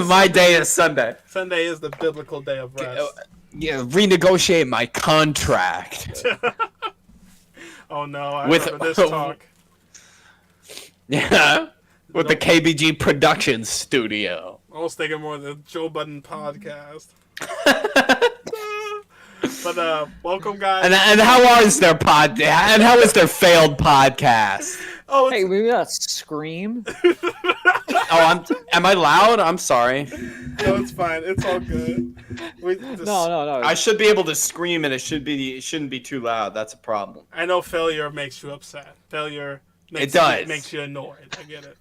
My day is Sunday. Sunday is the biblical day of rest. Yeah, renegotiate my contract. Oh no, I remember this talk. Yeah, with the KBG Productions studio. I was thinking more of the Joe Budden podcast. But welcome, guys. And how is their and how is their failed podcast? Oh, hey, we got Scream. Am I loud? I'm sorry. No, it's fine. It's all good. No. I should be able to scream, and it shouldn't be too loud. That's a problem. I know failure makes you upset. Failure makes you annoyed. I get it.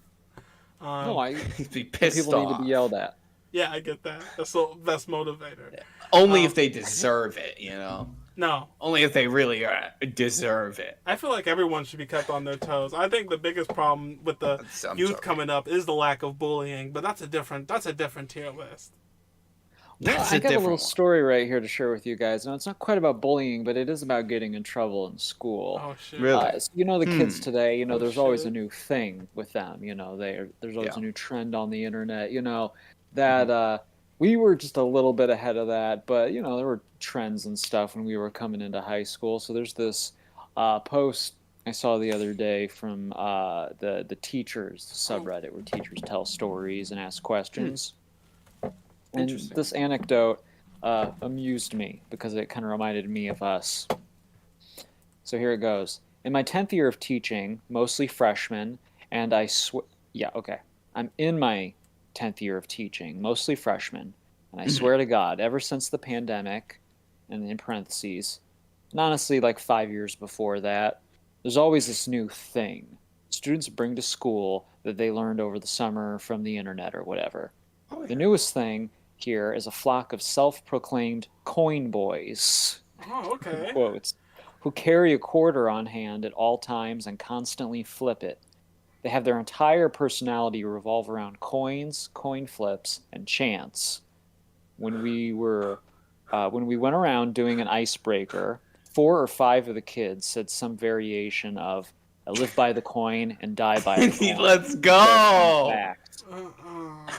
No, be pissed people off. need to be yelled at. Yeah, I get that. That's the best motivator. Only if they deserve it, you know. No. Only if they really deserve it. I feel like everyone should be kept on their toes. I think the biggest problem with the youth coming up is the lack of bullying, but that's a different tier list. Well, I got a little story right here to share with you guys. Now, it's not quite about bullying, but it is about getting in trouble in school. Oh, shit. Really? So, the kids today, there's always a new thing with them. There's always a new trend on the internet, that we were just a little bit ahead of that. But, there were trends and stuff when we were coming into high school. So there's this post I saw the other day from the teachers subreddit where teachers tell stories and ask questions. And this anecdote amused me because it kind of reminded me of us. So here it goes. In my 10th year of teaching, mostly freshmen, and I'm in my 10th year of teaching, mostly freshmen, and I swear to God, ever since the pandemic, and in parentheses, and honestly like 5 years before that, there's always this new thing students bring to school that they learned over the summer from the internet or whatever. Oh, yeah. The newest thing here is a flock of self-proclaimed coin boys. Oh, okay. Quotes, who carry a quarter on hand at all times and constantly flip it. They have their entire personality revolve around coins, coin flips, and chance. When we went around doing an icebreaker, 4 or 5 of the kids said some variation of "I live by the coin and die by the coin." Let's go.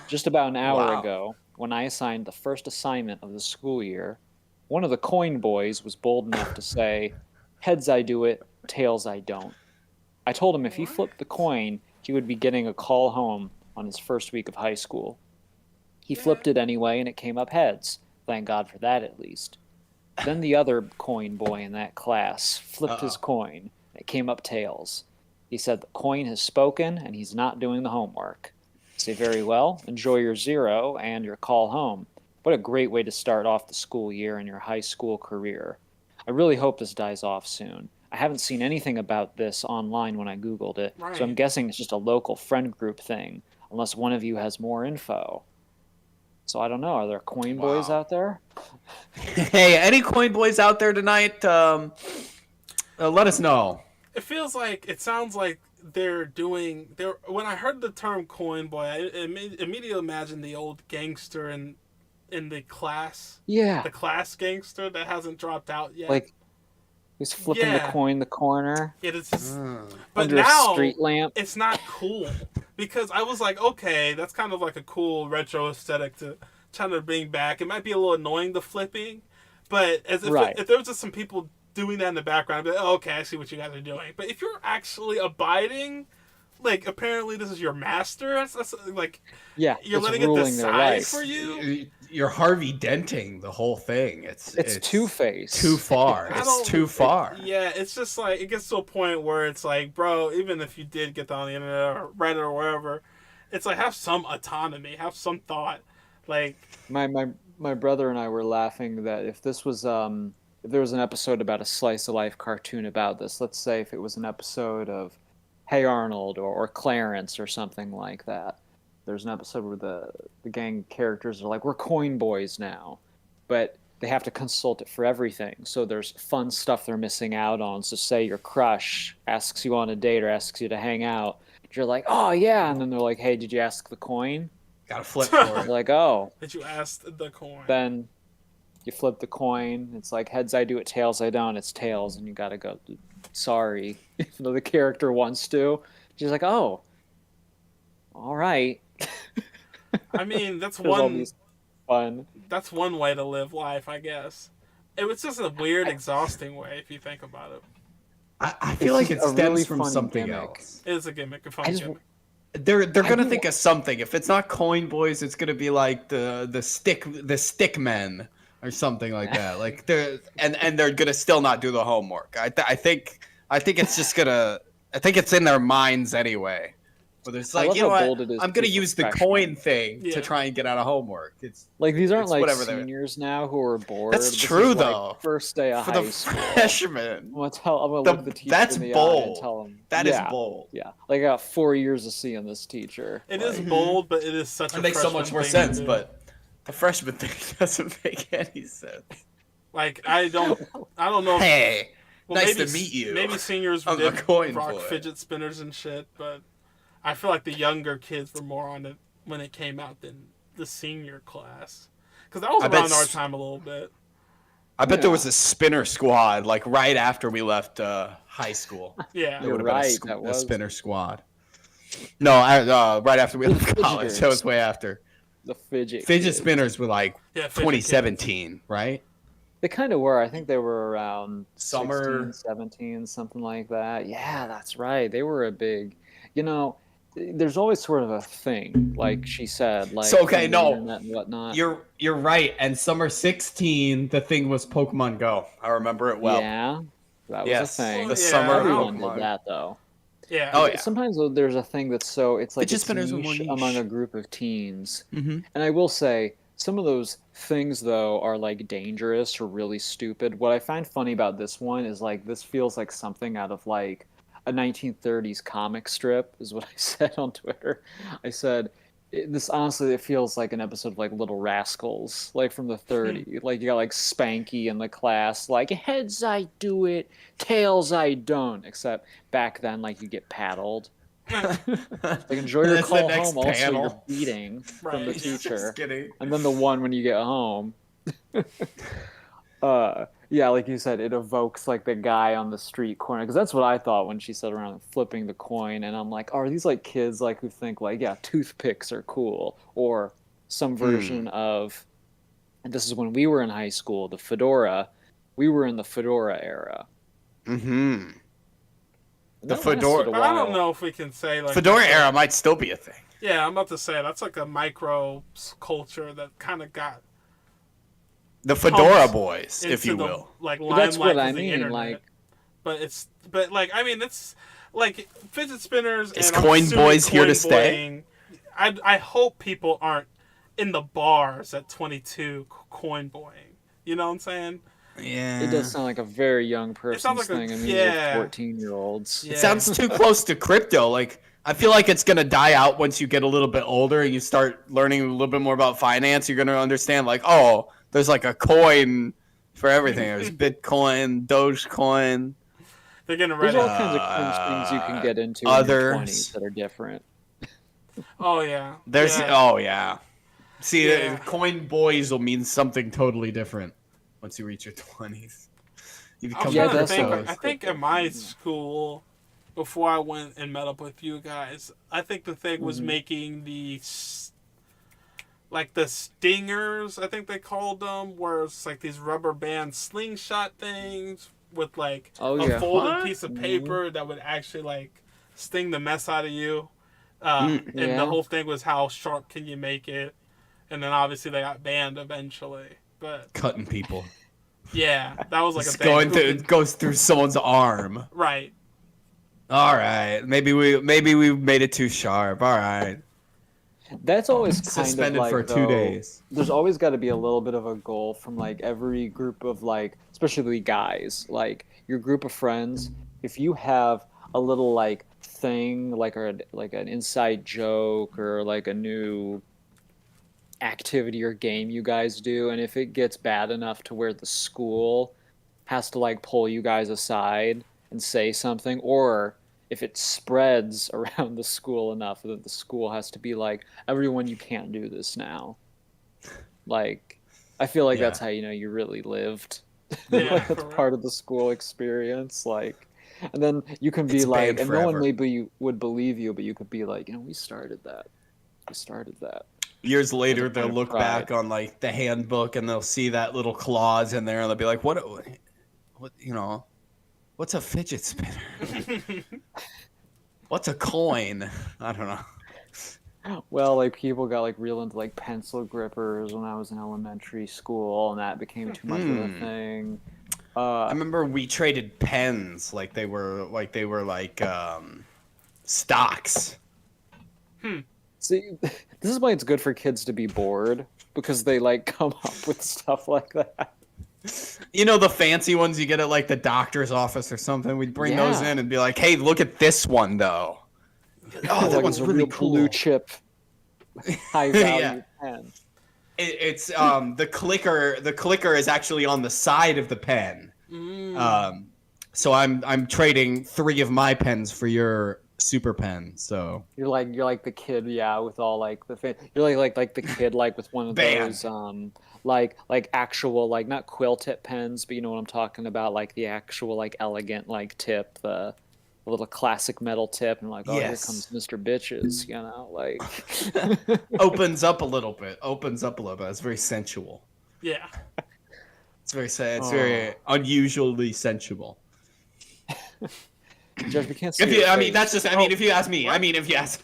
Just about an hour ago, when I assigned the first assignment of the school year, one of the coin boys was bold enough to say, "Heads I do it, tails I don't." I told him if he flipped the coin, he would be getting a call home on his first week of high school. He flipped it anyway, and it came up heads. Thank God for that, at least. Then the other coin boy in that class flipped his coin. It came up tails. He said the coin has spoken, and he's not doing the homework. I say, very well, enjoy your 0 and your call home. What a great way to start off the school year and your high school career. I really hope this dies off soon. I haven't seen anything about this online when I Googled it, so I'm guessing it's just a local friend group thing, unless one of you has more info. So I don't know, are there coin boys out there? Hey, any coin boys out there tonight? Let us know. It sounds like when I heard the term coin boy, I immediately imagined the old gangster in the class. Yeah. The class gangster that hasn't dropped out yet. Like, he's flipping the coin in the corner. Yeah, it's just, but under now a street lamp. It's not cool. Because I was like, okay, that's kind of like a cool retro aesthetic to try to bring back. It might be a little annoying, the flipping, but if there was just some people doing that in the background, I'd be like, oh, okay, I see what you guys are doing. But if you're actually abiding, like, apparently this is your master, that's like, you're letting it decide for you. You're Harvey Denting the whole thing. It's Two-Face. Too far. It's too far. It's just like, it gets to a point where it's like, bro, even if you did get that on the internet or Reddit or wherever, it's like, have some autonomy, have some thought. Like, my brother and I were laughing that if this was if there was an episode about a slice of life cartoon about this, let's say if it was an episode of Hey Arnold or Clarence or something like that. There's an episode where the gang characters are like, we're coin boys now, but they have to consult it for everything. So there's fun stuff they're missing out on. So say your crush asks you on a date or asks you to hang out. You're like, oh yeah. And then they're like, hey, did you ask the coin? Gotta flip for it. You're like, oh. Did you ask the coin? Then you flip the coin. It's like, heads I do it, tails I don't. It's tails. And you gotta go, sorry. Even though the character wants to. She's like, oh, all right. I mean, that's There's all one. these fun. That's one way to live life, I guess. It was just a weird, exhausting way if you think about it. I feel like it a stems really from funny something gimmick. else. It is a gimmick, a fun gimmick. They're gonna think of something. If it's not Coin Boys, it's gonna be like the stick men or something like that. Like they're gonna still not do the homework. I think it's just gonna. I think it's in their minds anyway. But it's like, you know what? I'm gonna use the coin thing to try and get out of homework. It's like these aren't like seniors now who are bored. That's true though. Like first day of for high the school. Freshmen. I'm gonna look the teacher that's in the bold. eye and tell him. That is bold. Yeah, like I got 4 years to see in this teacher. It is bold, but it is such a. It makes so much more sense, but the freshman thing doesn't make any sense. Like I don't know. Hey, well, nice to meet you. Maybe seniors did rock fidget spinners and shit, but I feel like the younger kids were more on it when it came out than the senior class, because that was around our time a little bit. I bet there was a spinner squad like right after we left high school. Yeah, there would have been a spinner squad. No, right after we left college. So it was way after. The fidget spinners were like 2017, kids. Right? They kind of were. I think they were around summer 16, 17, something like that. Yeah, that's right. They were a big, there's always sort of a thing, like she said, like so okay, no, internet and whatnot. You're right. And summer 16, the thing was Pokemon Go. I remember it well. Yeah, that was a thing. The summer everyone did that though. Yeah. Oh yeah. Sometimes there's a thing that's it's like it's niche among a group of teens. Mm-hmm. And I will say some of those things though are like dangerous or really stupid. What I find funny about this one is like this feels like something out of like a 1930s comic strip is what I said on Twitter. I said this honestly it feels like an episode of like Little Rascals, like from the 30s. Like you got like Spanky in the class, like heads I do it, tails I don't. Except back then, like you get paddled. Like enjoy your call home. Also, you're beating from the teacher, and then the one when you get home. Yeah, like you said, it evokes like the guy on the street corner, because that's what I thought when she said around flipping the coin, and I'm like, oh, are these like kids like who think like, yeah, toothpicks are cool, or some version of, and this is when we were in high school, the fedora. We were in the fedora era. Mm-hmm. The fedora. But I don't know if we can say like fedora era might still be a thing. Yeah, I'm about to say that's like a micro culture that kind of got. The Fedora Boys, if you will. Like that's what I mean. Internet. Like, but I mean, it's like fidget spinners. Is Coin Boys here to stay? I hope people aren't in the bars at 22 coin boying. You know what I'm saying? Yeah. It does sound like a very young person's thing. I mean, 14-year-olds. Yeah. It sounds too close to crypto. Like, I feel like it's going to die out once you get a little bit older and you start learning a little bit more about finance. You're going to understand, like, oh, there's like a coin for everything. There's Bitcoin, Dogecoin. They're going to There's all kinds of cringe things you can get into in your 20s that are different. Oh, yeah. See, Coin Boys will mean something totally different once you reach your 20s. I think at my school, before I went and met up with you guys, I think the thing was making the stingers, I think they called them, where it's like these rubber band slingshot things with like a folded piece of paper that would actually like sting the mess out of you. And the whole thing was how sharp can you make it? And then obviously they got banned eventually. But cutting people. Yeah, that was like a thing. It goes through someone's arm. Right. All right. Maybe we made it too sharp. All right. That's always kind suspended of like, for 2 days. There's always got to be a little bit of a goal from like every group of like, especially guys, like your group of friends. If you have a little like thing, like an inside joke or like a new activity or game you guys do, and if it gets bad enough to where the school has to like pull you guys aside and say something, or if it spreads around the school enough that the school has to be like, everyone, you can't do this now. Like, I feel like that's how you really lived. Like, that's part of the school experience. Like, and then you can be like, and no one maybe would believe you, but you could be like, we started that. Years later, As a they'll point of look pride. back on like the handbook and they'll see that little clause in there and they'll be like, what, what's a fidget spinner? What's a coin? I don't know. Well, like people got like real into like pencil grippers when I was in elementary school, and that became too much of a thing. I remember we traded pens like they were stocks. See, this is why it's good for kids to be bored, because they like come up with stuff like that. You know, the fancy ones you get at like the doctor's office or something. We'd bring those in and be like, "Hey, look at this one though. Oh, that Like, one's it's a really real cool." blue chip, high value pen. It's the clicker. The clicker is actually on the side of the pen. So I'm trading 3 of my pens for your super pen. So You're like the kid, with all like the you're like the kid like with one of those like actual like not quill tip pens, but you know what I'm talking about, like the actual like elegant like tip, the little classic metal tip, and like, oh, here comes Mr. Bitches, like opens up a little bit. It's very sensual. Yeah. It's very unusually sensual. Josh, we can't see your face. That's just. If you ask me. If you ask.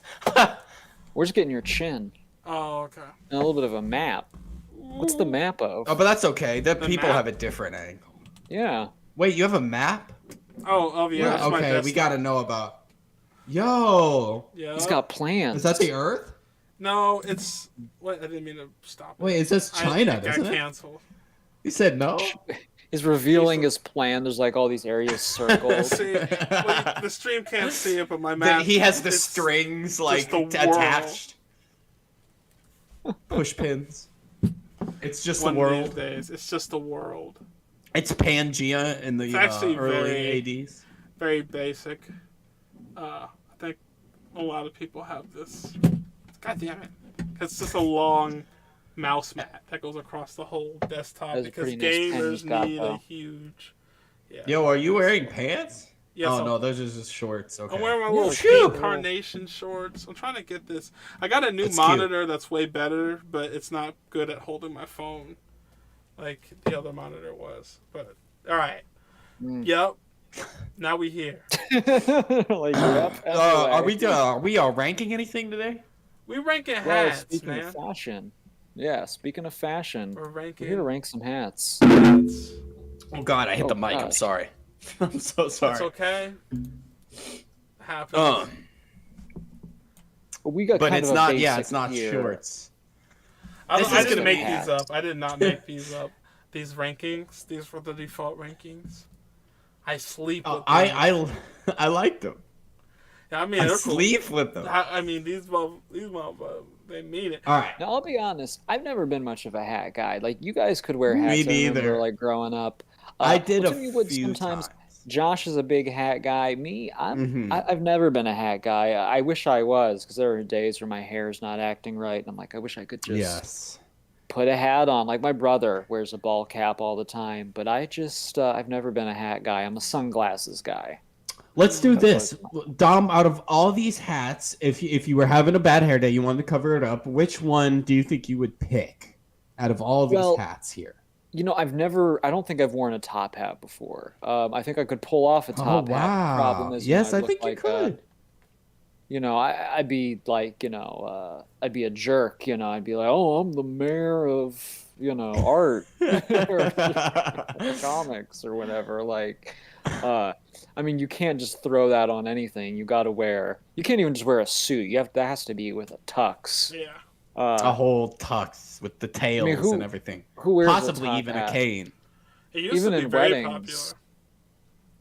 We're just getting your chin. Oh, okay. And a little bit of a map. What's the map of? Oh, but that's okay. The people map? have a different angle. Yeah. Wait, you have a map? Oh yeah. That's my Okay, we desktop. gotta know about. Yo. Yeah. He's got plans. Is that the Earth? No, it's. Wait, I didn't mean to stop. Wait, it says China, doesn't it? Canceled. You said no? He's revealing his plan. There's like all these areas circled. See, the stream can't see it, but my map. He has the strings like attached. Push pins. It's just the world. These days, it's just the world. It's Pangea in the early 80s. Very basic. I think a lot of people have this. God damn it! It's just a long mouse mat that goes across the whole desktop because gamers need a huge. Yeah. Yo, are you wearing pants? Yes, no, those are just shorts. Okay. I'm wearing my little pink carnation shorts. I'm trying to get this. I got a new monitor that's way better, but it's not good at holding my phone like the other monitor was. But all right. Yep. Now we here. Like, yep. Are we ranking anything today? We ranking hats, speaking man. of fashion. Yeah, speaking of fashion, we're here to rank some hats. Oh God, I hit the mic. I'm sorry. I'm so sorry. It's okay. Happens. We got but kind it's of not. Yeah, it's not shorts. I didn't make these up. I did not make these up. These rankings. These were the default rankings. I sleep with them. I like them. Yeah, I sleep with them. These motherfuckers, they mean it. All right. Now, I'll be honest. I've never been much of a hat guy. Like, you guys could wear hats. Me neither. Like, growing up. I did a few times. Josh is a big hat guy. Me, I've never been a hat guy. I wish I was, because there are days where my hair is not acting right, and I'm like, I wish I could just put a hat on. Like, my brother wears a ball cap all the time, but I've never been a hat guy. I'm a sunglasses guy. Let's do this. Dom, out of all these hats, if you were having a bad hair day, you wanted to cover it up, which one do you think you would pick out of all these hats here? You know, I don't think I've worn a top hat before. I think I could pull off a top hat. The problem is, yes, I think you could. I'd be like, I'd be a jerk. I'd be like, oh, I'm the mayor of, art or comics or whatever. Like, you can't just throw that on anything. You can't even just wear a suit. That has to be with a tux. Yeah. A whole tux with the tails and everything. Who wears possibly even a cane. It used to be very popular.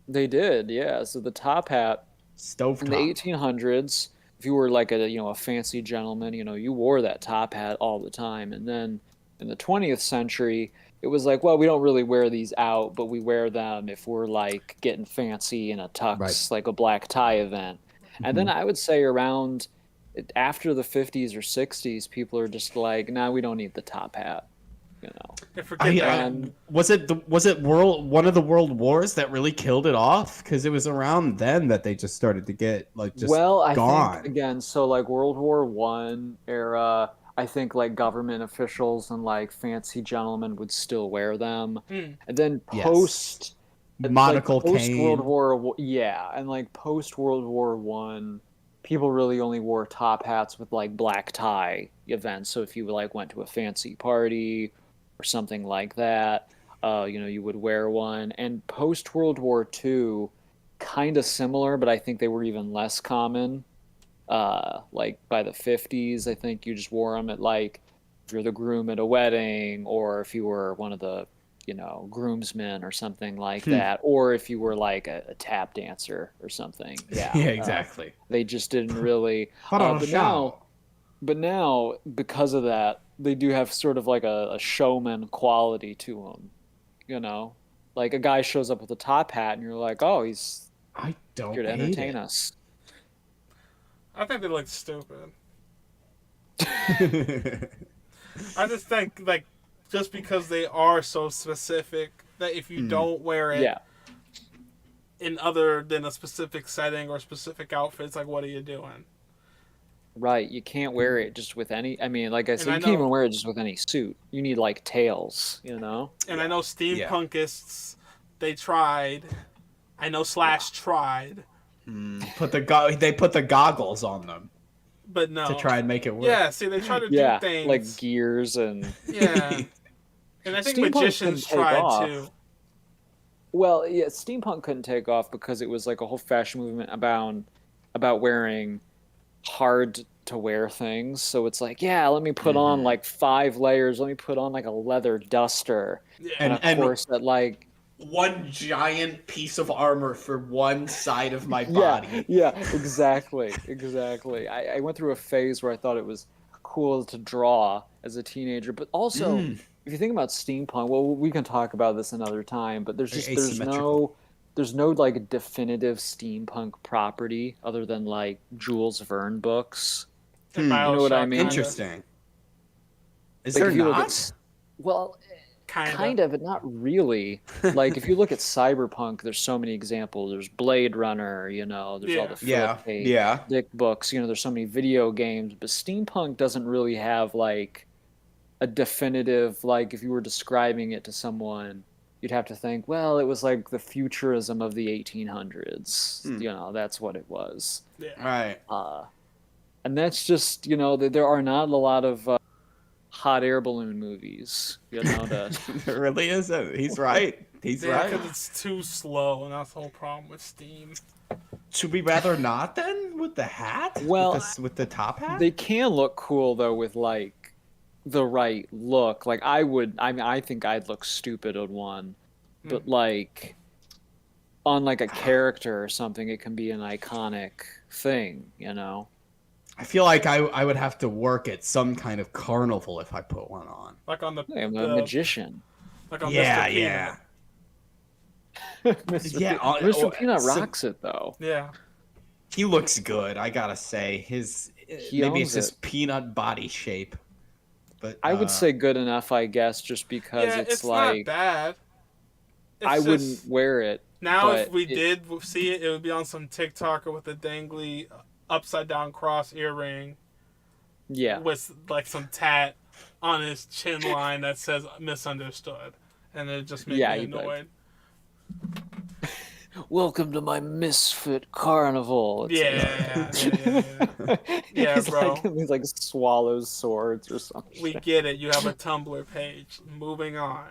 They did, yeah. So the top hat stovetop. In the 1800s, if you were like a fancy gentleman, you wore that top hat all the time. And then in the 20th century, it was like, well, we don't really wear these out, but we wear them if we're like getting fancy in a tux, like a black tie event. And then I would say around after the 50s or 60s, people are just like, nah, we don't need the top hat. Was it one of the world wars that really killed it off? Because it was around then that they just started to get gone. I think again, so like World War I era, I think like government officials and like fancy gentlemen would still wear them. Mm. And then Yes. like Monocle post World cane. War, yeah, and like post World War One, people really only wore top hats with like black tie events. So if you like went to a fancy party or something like that, you would wear one. And post World War Two, kind of similar, but I think they were even less common. Like by the 50s, I think you just wore them at like if you're the groom at a wedding, or if you were one of the groomsmen or something like that, or if you were like a tap dancer or something. Yeah, Yeah, exactly. They just didn't really. But now, because of that, they do have sort of like a showman quality to them. Like a guy shows up with a top hat, and you're like, oh, he's I don't here to hate entertain it. us. I think they look stupid. I just think like just because they are so specific that if you don't wear it in other than a specific setting or specific outfits, like what are you doing? Right, you can't wear it just with any. I mean, like I said, you can't even wear it just with any suit. You need like tails, And I know steampunkists, they tried. I know Slash tried. They put the goggles on them. But no. To try and make it work. Yeah, see, they try to do things like gears and and I think magicians tried too. Well, yeah, steampunk couldn't take off because it was like a whole fashion movement about wearing hard to wear things. So it's like, let me put on like 5 layers. Let me put on like a leather duster. Yeah. And of course that like one giant piece of armor for one side of my body. Yeah, exactly. I went through a phase where I thought it was cool to draw as a teenager, but also if you think about steampunk, well, we can talk about this another time, but there's no like definitive steampunk property other than like Jules Verne books. You know what I mean? Interesting. Is like there not? Well, kind of, but not really. Like if you look at cyberpunk, there's so many examples. There's Blade Runner, there's all the Philip K. Dick books. There's so many video games, but steampunk doesn't really have like a definitive, like if you were describing it to someone, you'd have to think, well, it was like the futurism of the 1800s. That's what it was. Yeah. Right. And that's just, there are not a lot of hot air balloon movies. There really isn't. He's right. He's right. Because it's too slow, and that's the whole problem with Steam. Should we rather not then with the hat? Well, with the top hat? They can look cool though with like the right look. Like I think I'd look stupid on one, but like on like a character or something, it can be an iconic thing. I feel like I would have to work at some kind of carnival if I put one on. Like on I'm a magician. Like on Mr. Peanut. Mr. Peanut rocks it though. Yeah. He looks good, I gotta say. Maybe it's his peanut body shape. But I would say good enough, I guess, just because it's like not bad. I wouldn't wear it. Now, if we did see it, it would be on some TikToker with a dangly upside down cross earring. Yeah. With like some tat on his chin line that says "misunderstood," and it just made me annoyed. Welcome to my misfit carnival. Yeah, he's bro. He's like swallows swords or something. We get it. You have a Tumblr page. Moving on.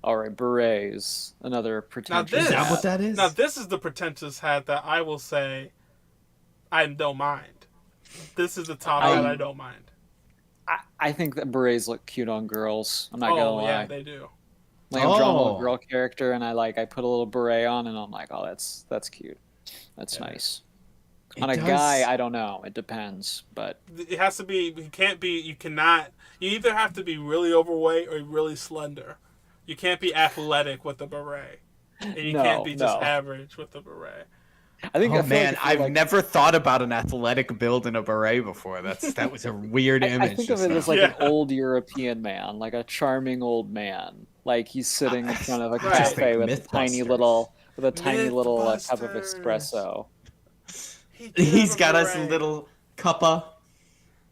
All right, berets. Another pretentious. Is that what that is? Now this is the pretentious hat that I will say I don't mind. This is the top hat I don't mind. I think that berets look cute on girls. I'm not gonna lie. Yeah, they do. Like I'm drawing a little girl character, and I put a little beret on, and I'm like, oh, that's cute. That's nice. On a guy, I don't know. It depends, but it has to be. You can't be. You cannot. You either have to be really overweight or really slender. You can't be athletic with a beret, and you can't be just average with a beret. I think. I've never thought about an athletic build in a beret before. That was a weird image. I think of it as like an old European man, like a charming old man. Like he's sitting in front of a cafe with a tiny little cup of espresso. He's got us a little cuppa.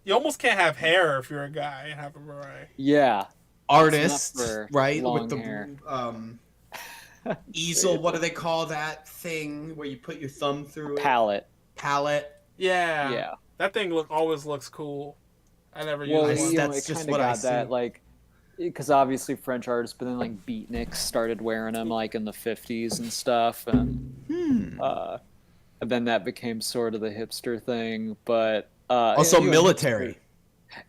You almost can't have hair if you're a guy and have a beret. Yeah. Artist, right? Long With the hair. easel. What do they call that thing where you put your thumb through it? Palette. Yeah. Yeah. That thing always looks cool. I never used Well, one. That's it just kind of what I got that see. like, because obviously French artists, but then like beatniks started wearing them like in the 50s and stuff, and then that became sort of the hipster thing. But Also, you know, military.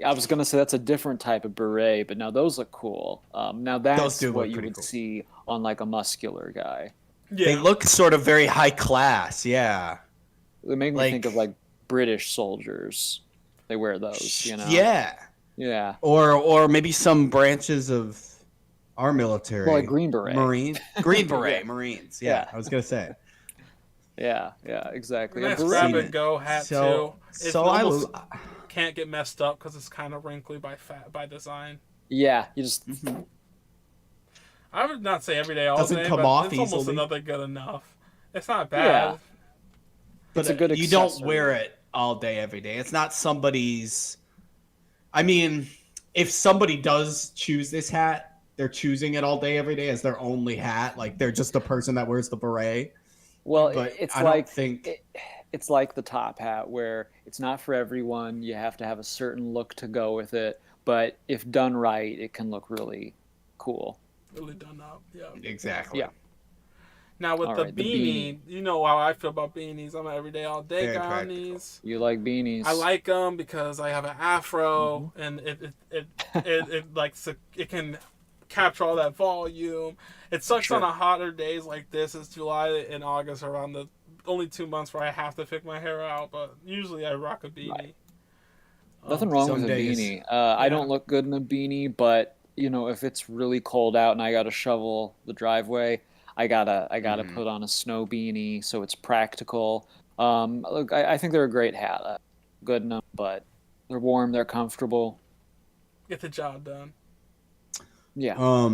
I was gonna say that's a different type of beret, but now those look cool. Now Those that's do what look you pretty would cool. see on like a muscular guy. Yeah. They look sort of very high class. Yeah. They make me Like- think of like British soldiers. They wear those, you know. Yeah. Yeah. Or maybe some branches of our military. Well, like Green Beret. Green Beret, Yeah. Marines. Yeah. I was gonna say. Yeah, exactly. Nice A beret- grab seen and it. go hat So- too. It so almost can't get messed up because it's kind of wrinkly by design. Yeah, you just I would not say every day all Doesn't day, come but off it's almost easily. another good enough. It's not bad. Yeah. But It's a good you don't accessory. wear it all day, every day. It's not somebody's. I mean, if somebody does choose this hat, they're choosing it all day, every day as their only hat. Like they're just the person that wears the beret. well, But it's I like don't think. it's like the top hat where it's not for everyone. You have to have a certain look to go with it, but if done right, it can look really cool. Really done up. Yeah. Exactly. Yeah. Now with All the right, the beanie, you know how I feel about beanies. I'm an everyday all day Very guy on practical. these. You like beanies? I like them because I have an afro Mm-hmm. and it can capture all that volume. It sucks Sure. on a hotter days like this. It's July and August around the only 2 months where I have to pick my hair out, but usually I rock a beanie. Right. Nothing wrong some with a days. beanie. I don't look good in a beanie, but you know, if it's really cold out and I got to shovel the driveway, I gotta put on a snow beanie so it's practical. Look, I think they're a great hat. Good enough, but they're warm, they're comfortable. Get the job done. Yeah.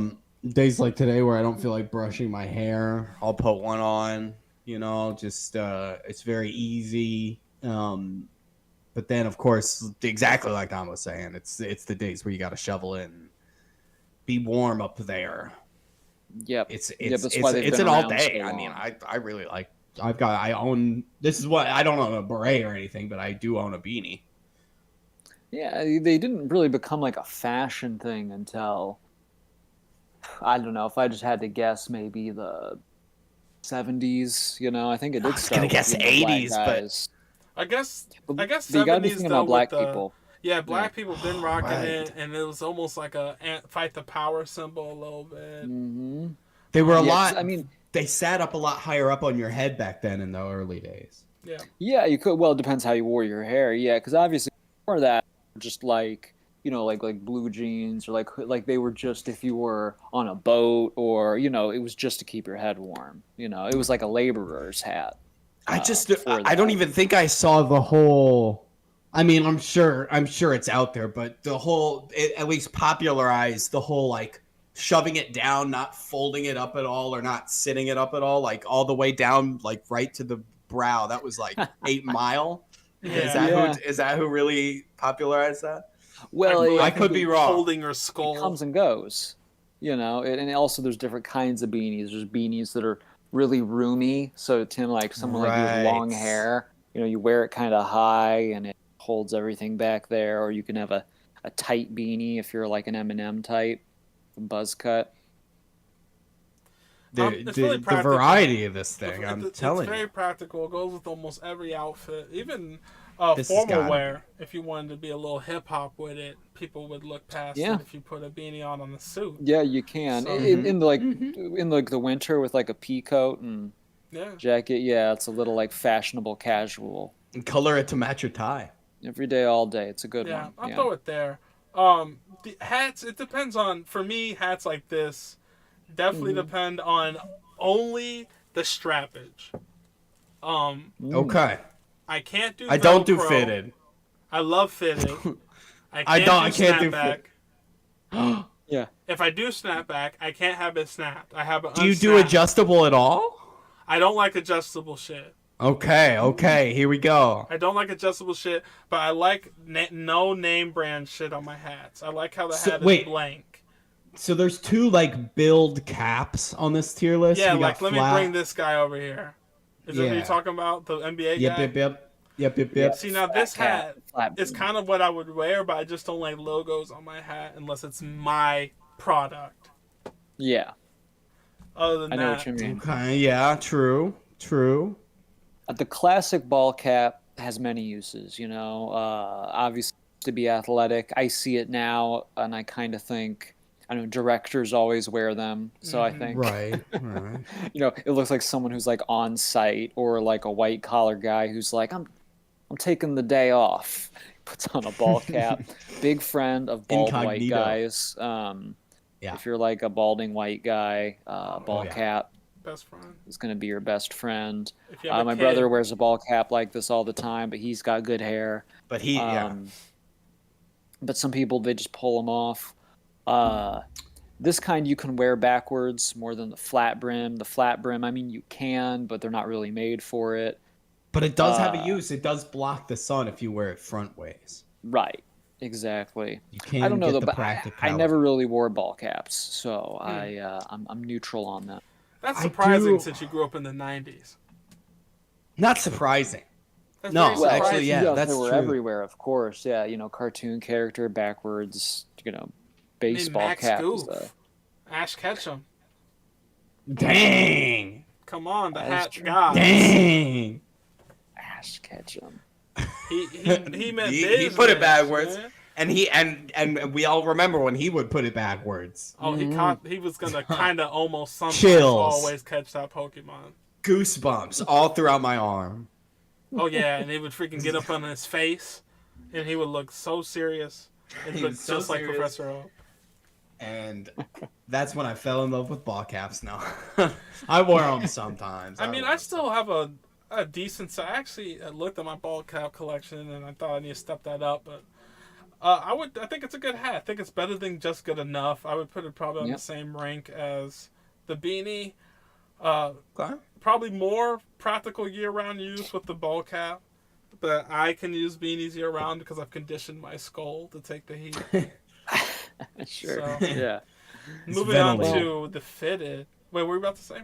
Days like today where I don't feel like brushing my hair, I'll put one on. You know, just it's very easy. But then, of course, exactly like Tom was saying, it's the days where you got to shovel in, be warm up there. Yep. It's that's why they've it's been an all around day. so I mean, long. I really like. I own. This is what I don't own a beret or anything, but I do own a beanie. Yeah, they didn't really become like a fashion thing until, I don't know, if I just had to guess, maybe the 70s. You know, I think it did was start gonna guess with, you know, 80s, black but- guys. I guess But you 70s gotta be thinking though about black with the, people. Yeah, black people been rocking Right. it, and it was almost like a fight the power symbol a little bit. Hmm. They were a Yeah, 'cause, lot. I mean, they sat up a lot higher up on your head back then in the early days. Yeah, yeah, you could. Well, it depends how you wore your hair. Yeah, because obviously before that, just like, you know, like blue jeans, or like they were just if you were on a boat, or you know, it was just to keep your head warm. You know, it was like a laborer's hat. I before I don't that. even think I saw the whole. I mean, I'm sure it's out there, but the whole it at least popularized the whole like shoving it down, not folding it up at all, or not sitting it up at all, like all the way down, like right to the brow. That was like 8 Mile. Yeah. Is that who really popularized that? Well, I could be wrong. Holding her skull. It comes and goes, you know, and also there's different kinds of beanies. There's beanies that are really roomy, so Tim, like someone like you with long Right. hair, you know, you wear it kind of high and it holds everything back there, or you can have a tight beanie if you're like an M&M type, buzz cut. It's really The practical. variety of this thing, I'm It's telling very you. practical. It goes with almost every outfit, even This has formal gotta wear. If you wanted to be a little hip hop with it, people would look past Yeah. it if you put a beanie on the suit. Yeah, you can. So- In like the winter with like a pea coat and Yeah. jacket. Yeah, it's a little like fashionable casual. And color it to match your tie. Every day, all day. It's a good Yeah, one. I'll Yeah. throw it there. The hats, it depends on, for me, hats like this definitely Mm-hmm. depend on only the strappage. Okay. I can't do I don't do Velcro. fitted. I love fitted. I can't do snapback. fit. Yeah. If I do snapback, I can't have it snapped. I have it Do you do unsnapped. adjustable at all? I don't like adjustable shit. Okay, here we go. I don't like adjustable shit, but I like no name brand shit on my hats. I like how the hat is blank. So there's two like build caps on this tier list. Yeah, we like got let me bring this guy over here. Is that who you're talking about? The NBA guy? Yep. See, now this hat is kind of what I would wear, but I just don't like logos on my hat unless it's my product. Yeah. Other than I know what you mean. Okay, yeah, true. The classic ball cap has many uses, you know. Obviously, to be athletic. I see it now, and I kind of think, I know directors always wear them, so I think, right. you know, it looks like someone who's like on site, or like a white collar guy who's like, I'm taking the day off. Puts on a ball cap. Big friend of bald white guys. If you're like a balding white guy, ball cap. Best friend is going to be your best friend. My brother wears a ball cap like this all the time, but he's got good hair. But but some people, they just pull them off. This kind you can wear backwards more than the flat brim. The flat brim, I mean, you can, but they're not really made for it. But it does have a use. It does block the sun if you wear it front ways. Right. Exactly. You can't I don't know though, the but I never really wore ball caps, so I'm neutral on that. That's surprising since you grew up in the 90s. Not surprising. That's actually, that's they were true. Everywhere, of course. Yeah, you know, cartoon character backwards, you know, baseball cap. Ash Ketchum. Dang. Come on, the hat guy. Dang. Ash Ketchum. He meant he put it backwards. Man. And we all remember when he would put it backwards. Oh, he was gonna kind of almost sometimes Chills. Always catch that Pokemon. Goosebumps all throughout my arm. Oh yeah, and he would freaking get up on his face, and he would look so serious. And look just like Professor Oak. And that's when I fell in love with ball caps. Now I wore them sometimes. I mean, I still have a decent. So I actually looked at my ball cap collection, and I thought I need to step that up, but. I think it's a good hat. I think it's better than just good enough. I would put it probably on the same rank as the beanie. Probably more practical year-round use with the ball cap. But I can use beanies year-round because I've conditioned my skull to take the heat. Sure. So, yeah. Moving on to the fitted. Wait, what were you about to say?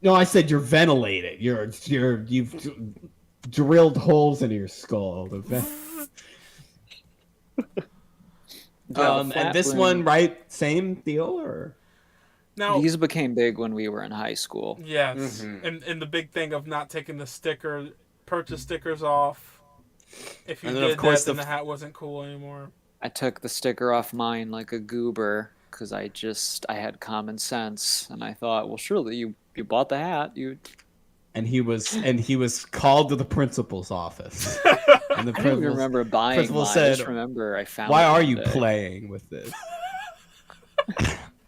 No, I said you're ventilated. You've drilled holes into your skull. And this one, right? Same deal, or now these became big when we were in high school. Yes, and the big thing of not taking the purchase stickers off. If you did that, then the hat wasn't cool anymore. I took the sticker off mine like a goober because I had common sense, and I thought, well, surely you bought the hat, And he was called to the principal's office. And the I don't even remember buying mine. Said, I just remember I found why it are you day. playing with this?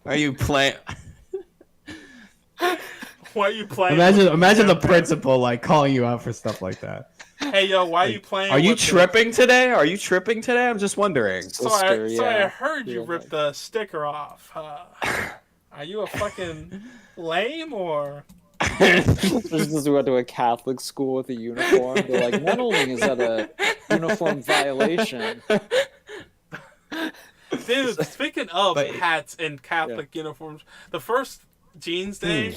Are you playing? Why are you playing? Imagine the principal like calling you out for stuff like that. Hey yo, why are you playing? Are you tripping today? Are you tripping today? I'm just wondering. So I heard you ripped the sticker off. Are you a fucking lame or? Just went to a Catholic school with a uniform. They're like, not only is that a uniform violation. Dude, speaking of hats and Catholic uniforms, the first Jeans Day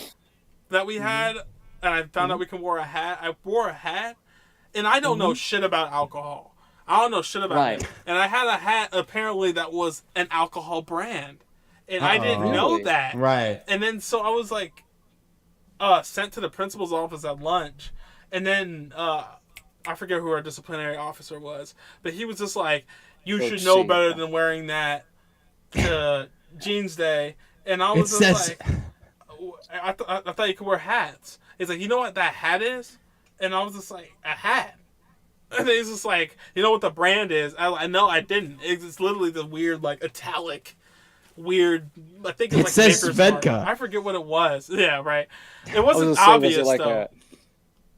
that we had, and I found out we can wear a hat. I wore a hat, and I don't know shit about alcohol. I don't know shit about it. And I had a hat apparently that was an alcohol brand, and I didn't know that. Right. And then so I was like. Sent to the principal's office at lunch, and then I forget who our disciplinary officer was, but he was just like, "You should know better than wearing that to Jeans Day." And I was like, "I thought you could wear hats." He's like, "You know what that hat is?" And I was just like, "A hat." And he's just like, "You know what the brand is?" I know I didn't. It's literally the weird like italic. Weird. I think it says Svedka. I forget what it was. Yeah, right. It wasn't obvious though.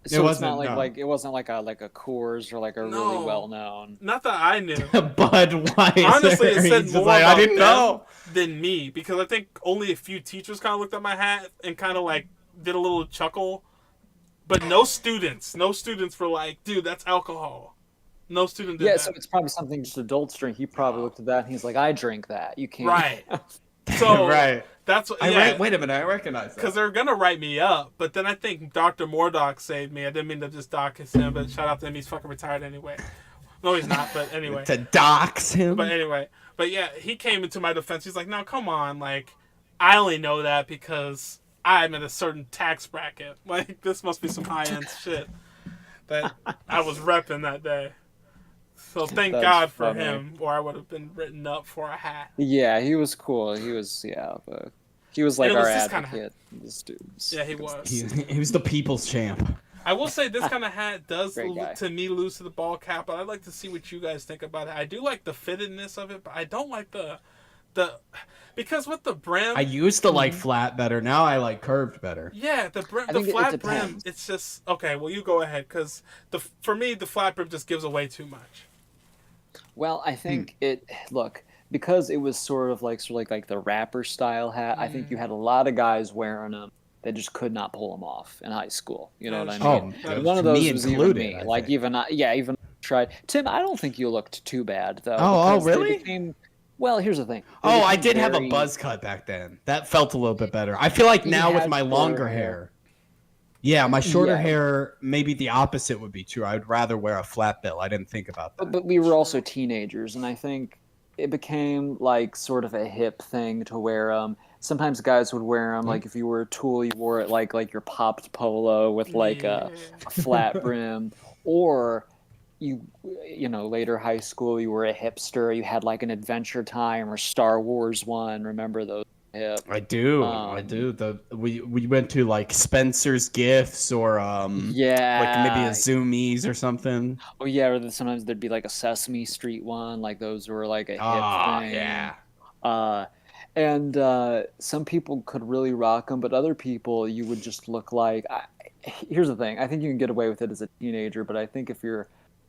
It wasn't like it wasn't like a Coors or like a really well known. Not that I knew. Budweiser. Honestly, it said more like, about I didn't know than me because I think only a few teachers kind of looked at my hat and kind of like did a little chuckle But no students were like, dude, that's alcohol. No student did that. So it's probably something just adults drink. He probably looked at that and he's like, I drink that. You can't. Right. So right. That's what. Wait a minute, I recognize that. Because they're gonna write me up, but then I think Dr. Mordock saved me. I didn't mean to just dox him, but shout out to him. He's fucking retired anyway. No, he's not. But anyway. To dox him. But anyway, yeah, he came into my defense. He's like, "No, come on, like, I only know that because I'm in a certain tax bracket. Like, this must be some high end shit that I was repping that day." So thank God for him, or I would have been written up for a hat. Yeah, he was cool. He was, but he was like our advocate. The students. Yeah, he was. He was the people's champ. I will say this kind of hat does, to me, lose to the ball cap, but I'd like to see what you guys think about it. I do like the fittedness of it, but I don't like the because with the brim. I used to like flat better. Now I like curved better. Yeah, the flat brim. It's just okay. Well, you go ahead, because for me the flat brim just gives away too much. Well, I think because it was sort of like the rapper style hat. I think you had a lot of guys wearing them that just could not pull them off in high school. You know what I mean? One of those was even me. Like even tried. Tim, I don't think you looked too bad though. Oh, really? Well, here's the thing. I did have a buzz cut back then. That felt a little bit better. I feel like now with my longer hair. Yeah, my shorter hair, maybe the opposite would be true. I'd rather wear a flat bill. I didn't think about that. But we were also teenagers, and I think it became like sort of a hip thing to wear them. Sometimes guys would wear them, like if you were a tool, you wore it like your popped polo with like a flat brim, or you later high school you were a hipster. You had like an Adventure Time or Star Wars one. Remember those? Hip. I do. We went to like Spencer's Gifts or like maybe a Zoomies or something. Oh yeah, or sometimes there'd be like a Sesame Street one. Like those were like a hip thing. Yeah. And some people could really rock them, but other people you would just look like. Here's the thing. I think you can get away with it as a teenager, but I think if you're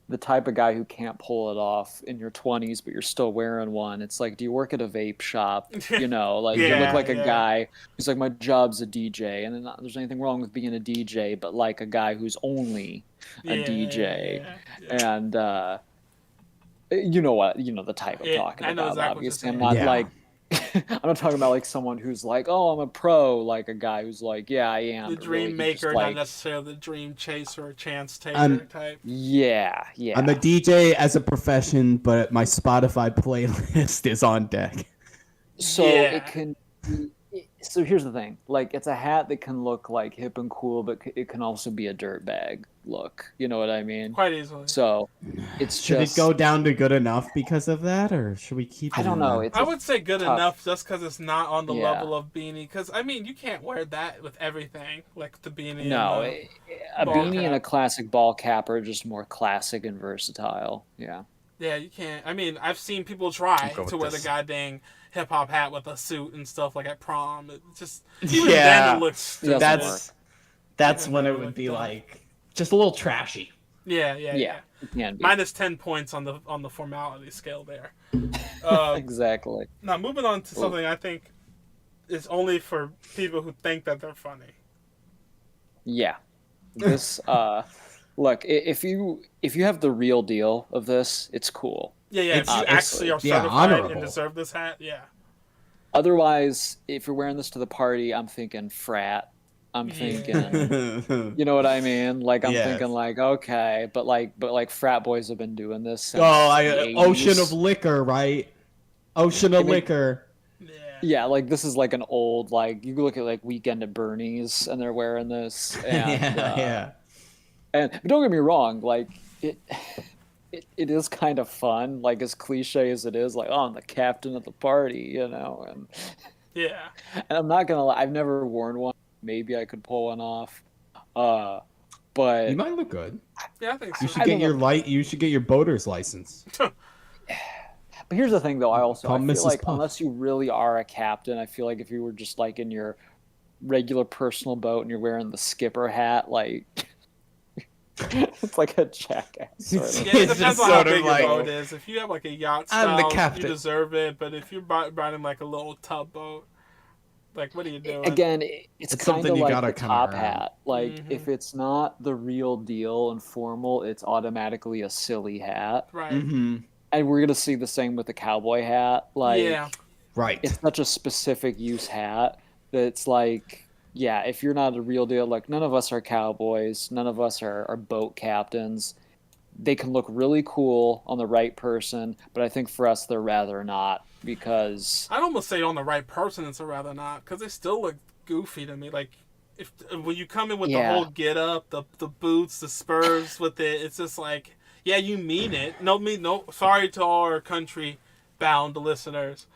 the type of guy who can't pull it off in your 20s, but you're still wearing one. It's like, do you work at a vape shop? You look like a guy who's like, my job's a DJ, and not there's anything wrong with being a DJ, but like a guy who's only a DJ. And you know the type I'm talking about. Exactly obviously, I'm not like. I'm not talking about like someone who's like, oh, I'm a pro, like a guy who's like, yeah, I am. The dream really, maker, not necessarily the dream chaser or chance taker type. Yeah. I'm a DJ as a profession, but my Spotify playlist is on deck. So it can. So here's the thing: like, it's a hat that can look like hip and cool, but it can also be a dirtbag look. You know what I mean? Quite easily. So it's should it go down to good enough because of that, or should we keep it? I don't know. I would say good enough just because it's not on the level of beanie. Because I mean, you can't wear that with everything, like the beanie. No, a beanie and a classic ball cap are just more classic and versatile. Yeah. Yeah, you can't. I mean, I've seen people try to wear the goddamn hip hop hat with a suit and stuff like at prom. It just even then it looks stupid. That's when it would be like just a little trashy. Yeah. Minus 10 points on the formality scale there. Exactly. Now moving on to something I think is only for people who think that they're funny. Yeah. This look, if you have the real deal of this, it's cool. Yeah. If you actually are certified and deserve this hat, yeah. Otherwise, if you're wearing this to the party, I'm thinking frat. I'm thinking, you know what I mean? Like I'm thinking like, okay, but like frat boys have been doing this since the 80s. Ocean of liquor, right? Ocean of liquor. Yeah, like this is like an old, like you look at like Weekend at Bernie's and they're wearing this. And, And don't get me wrong, like it is kind of fun, like as cliche as it is, like, oh, I'm the captain of the party, and and I'm not gonna lie, I've never worn one. Maybe I could pull one off, but you might look good. Yeah, I think so. You should get your boater's license. But here's the thing, though. I feel like unless you really are a captain, I feel like if you were just like in your regular personal boat and you're wearing the skipper hat, like. It's like a jackass. It depends on how big your boat is. If you have like a yacht style, you deserve it. But if you're riding like a little tub boat, Like, what are you doing? Again, it's kind something of you like gotta the kinda top earn. hat. Like, if it's not the real deal and formal, it's automatically a silly hat. Right. Mm-hmm. And we're gonna see the same with the cowboy hat. Like, Yeah. Right. it's such a specific use hat that it's like, yeah, if you're not a real deal, like none of us are cowboys, none of us are boat captains. They can look really cool on the right person, but I think for us they're rather not because I'd almost say on the right person, it's a rather not, because they still look goofy to me. Like, if when you come in with the Yeah. whole get up, the boots, the spurs with it, it's just like, yeah, you mean it. No, sorry to all our country bound listeners.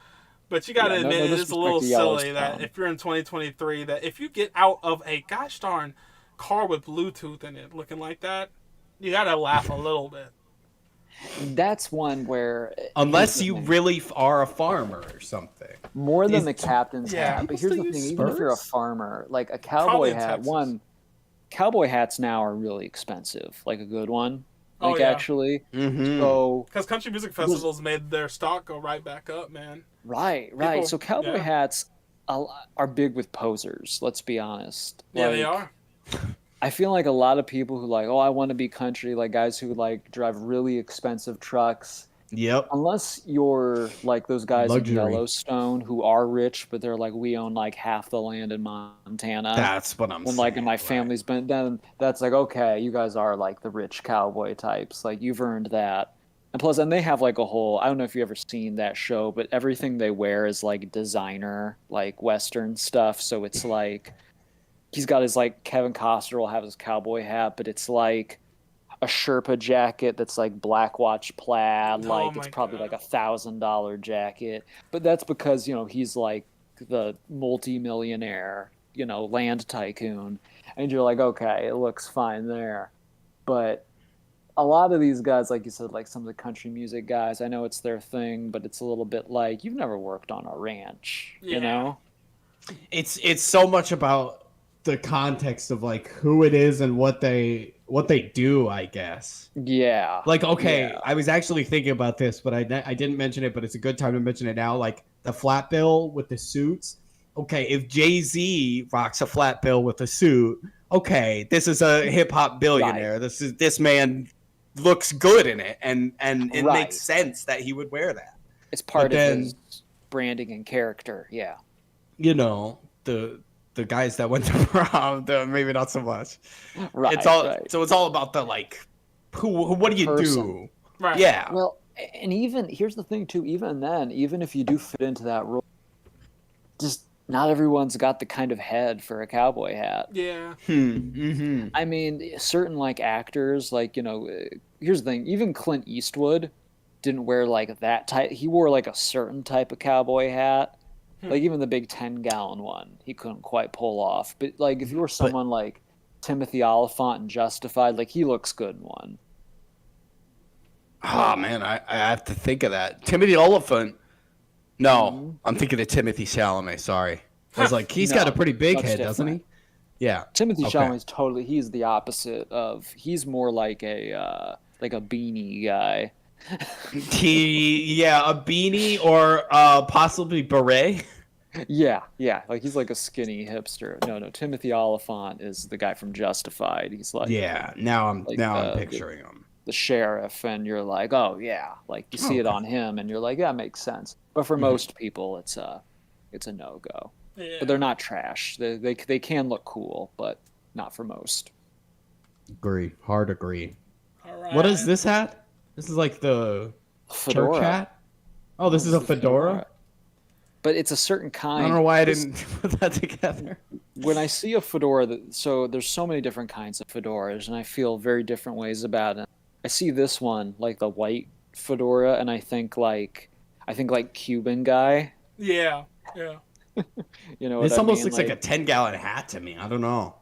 But you gotta admit, it is a little silly that if you're in 2023, that if you get out of a gosh darn car with Bluetooth in it looking like that, you gotta laugh a little bit. that's one where Unless you really are a farmer or something. more than the captain's hat. But here's still the thing: use even if you're a spurs? farmer, like a Probably cowboy in hat, Texas. cowboy hats now are really expensive. Like a good one, Oh, like yeah. actually. Mm-hmm. So Because country music festivals made their stock go right back up, man. right. People- So cowboy yeah. hats are big with posers. Let's be honest. Yeah, they Like, are. I feel like a lot of people who like, oh, I want to be country, like guys who like drive really expensive trucks. Yep. Unless you're like those guys Luxury. in Yellowstone who are rich, but they're like, we own like half the land in Montana. That's what I'm When saying. like, and my right. family's been then that's like, okay, you guys are like the rich cowboy types. Like you've earned that. And plus, and they have like a whole, I don't know if you've ever seen that show, but everything they wear is like designer, like Western stuff. So it's like, he's got his like Kevin Costner will have his cowboy hat, but it's like a Sherpa jacket that's like Black Watch plaid, like it's my probably God. like $1,000 jacket. But that's because, you know, he's like the multi-millionaire, you know, land tycoon. And you're like, okay, it looks fine there. But a lot of these guys, like you said, like some of the country music guys, I know it's their thing, but it's a little bit like you've never worked on a ranch, Yeah. you know? It's so much about the context of like who it is and what they do, I guess. Yeah. Like, okay, Yeah. I was actually thinking about this, but I didn't mention it, but it's a good time to mention it now. Like the flat bill with the suits. Okay, if Jay-Z rocks a flat bill with a suit, okay, this is a hip hop billionaire. Right. This man looks good in it, and it Right. makes sense that he would wear that. It's part But of then- his branding and character. Yeah. You know, the guys that went to prom, maybe not so much. Right. It's all right. so it's all about the like who what do you Person. do? Right. Yeah. Well, and even here's the thing too. Even then, even if you do fit into that role, just not everyone's got the kind of head for a cowboy hat. Yeah. Mm-hmm. I mean, certain like actors, like you know, here's the thing. Even Clint Eastwood didn't wear like that type. He wore like a certain type of cowboy hat. Like even the big 10-gallon one, he couldn't quite pull off. But like if you were someone like Timothy Oliphant and Justified, like he looks good in one. Oh man, I have to think of that. Timothy Oliphant. No, I'm thinking of Timothy Chalamet. Sorry, I was like, he's got a pretty big much head, doesn't he? different. Yeah. Timothy Okay. Chalamet's totally. He's the opposite of. He's more like a beanie guy. A beanie or possibly beret. Yeah. Like he's like a skinny hipster. No. Timothy Oliphant is the guy from Justified. He's like Yeah. Now I'm like, picturing him. the sheriff, and you're like, oh yeah, like you see it on him, and you're like, yeah, makes sense. But for most people, it's a no go. Yeah. But they're not trash. They can look cool, but not for most. Agree. Hard agree. All right. What is this hat? This is like the Fedora. church hat. Oh, this is a fedora. But it's a certain kind. I don't know why I didn't put that together. When I see a fedora, so there's so many different kinds of fedoras, and I feel very different ways about it. I see this one, like the white fedora, and I think like Cuban guy. Yeah. You know, This what I almost mean? looks like a 10-gallon hat to me. I don't know,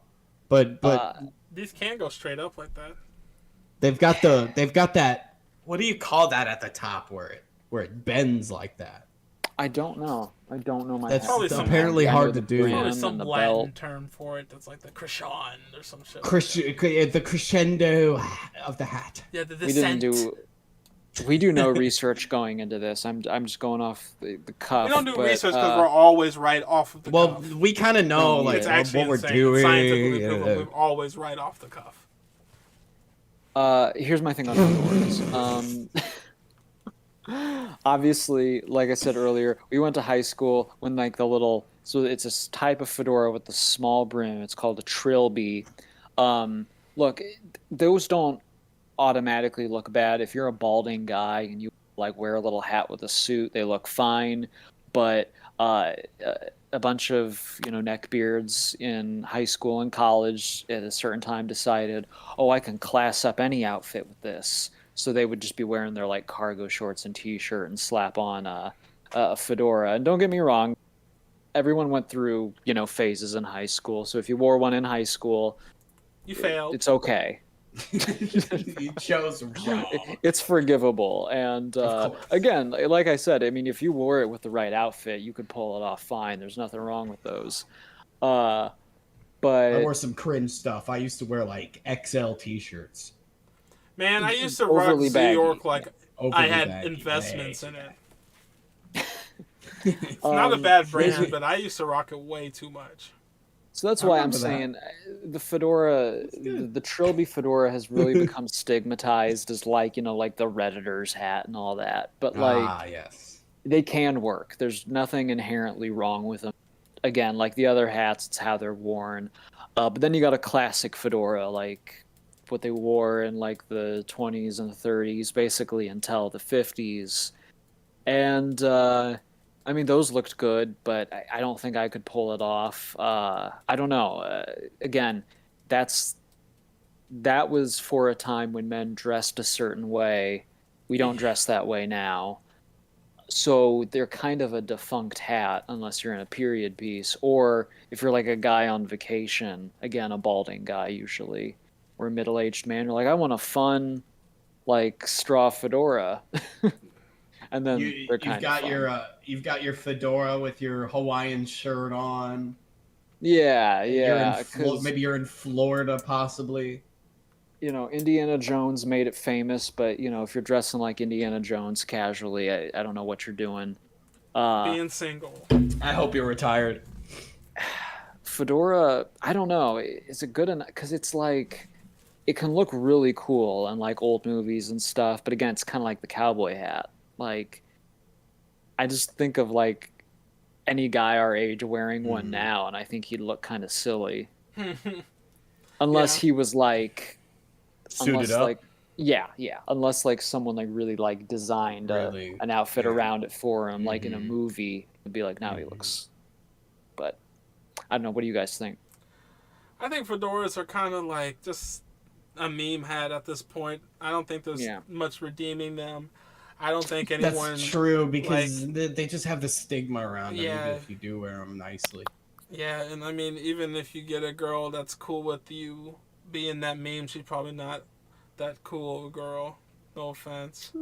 but These can go straight up like that. they've got that. What do you call that at the top where it bends like that? I don't know. My That's hat. Probably apparently I know hard the to do. brand Probably and some the Latin belt. term for it that's like the crescent or some shit. The crescendo of the hat. Yeah, the We didn't descent. We do no research going into this. I'm just going off the cuff. We don't do but, research because we're always right off of the cuff. Well, we kind of know like It's actually what we're insane. doing. It's scientifically proven. We're always right off the cuff. Here's my thing on fedoras. Obviously, like I said earlier, we went to high school when like the little, so it's a type of fedora with the small brim. It's called a trilby. Look, those don't automatically look bad. If you're a balding guy and you like wear a little hat with a suit, they look fine. But a bunch of neckbeards in high school and college at a certain time decided, oh, I can class up any outfit with this. So they would just be wearing their like cargo shorts and t-shirt and slap on a fedora. And don't get me wrong, everyone went through phases in high school. So if you wore one in high school, you failed. It's okay. You chose wrong. It's forgivable. And again, like I said, I mean, if you wore it with the right outfit, you could pull it off fine. There's nothing wrong with those. But I wore some cringe stuff. I used to wear like XL t-shirts. Man, I used to rock New York like I had investments in it. It's not a bad brand, but I used to rock it way too much. So that's why I'm saying the fedora, the trilby fedora has really become stigmatized as like, like the Redditor's hat and all that. But like, yes, they can work. There's nothing inherently wrong with them. Again, like the other hats, it's how they're worn. But then you got a classic fedora, like what they wore in like the 20s and 30s, basically until the 50s. And I mean, those looked good, but I don't think I could pull it off. I don't know. Again, that was for a time when men dressed a certain way. We don't dress that way now. So they're kind of a defunct hat unless you're in a period piece. Or if you're like a guy on vacation, again, a balding guy usually, or a middle-aged man, you're like, I want a fun, like, straw fedora. And then you've got your fedora with your Hawaiian shirt on. Yeah. Maybe you're in Florida, possibly. Indiana Jones made it famous, but if you're dressing like Indiana Jones casually, I don't know what you're doing. Being single. I hope you're retired. Fedora, I don't know. Is it good enough? Because it's like, it can look really cool in like old movies and stuff, but again, it's kind of like the cowboy hat. Like, I just think of like any guy our age wearing one now, and I think he'd look kind of silly. Unless he was like suited up. Like, yeah. Unless like someone like really like designed an outfit around it for him, like in a movie, it'd be like, now he looks. But I don't know. What do you guys think? I think fedoras are kind of like just a meme hat at this point. I don't think there's much redeeming them. I don't think anyone... That's true, because they just have the stigma around them, even if you do wear them nicely. Yeah, and I mean, even if you get a girl that's cool with you being that meme, she's probably not that cool of a girl. No offense.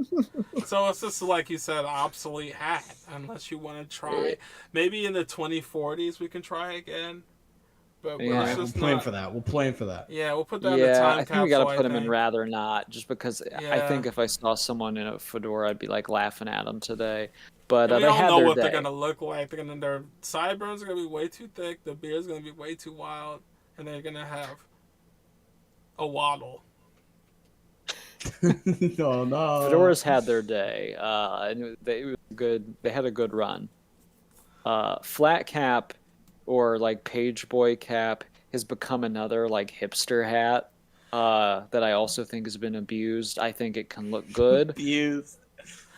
So it's just, like you said, an obsolete hat, unless you want to try. Maybe in the 2040s we can try again. But we'll plan for that. We'll plan for that. Yeah, we'll put that in the time capsule. I think we got to put them in rather not, just because I think if I saw someone in a fedora, I'd be like laughing at them today. But we they all had know their what day. they're gonna look like. Their sideburns are gonna be way too thick. The beard's gonna be way too wild, and they're gonna have a waddle. No. Fedoras had their day. And it was good. They had a good run. Flat cap, or like page boy cap, has become another like hipster hat that I also think has been abused. I think it can look good. Abused.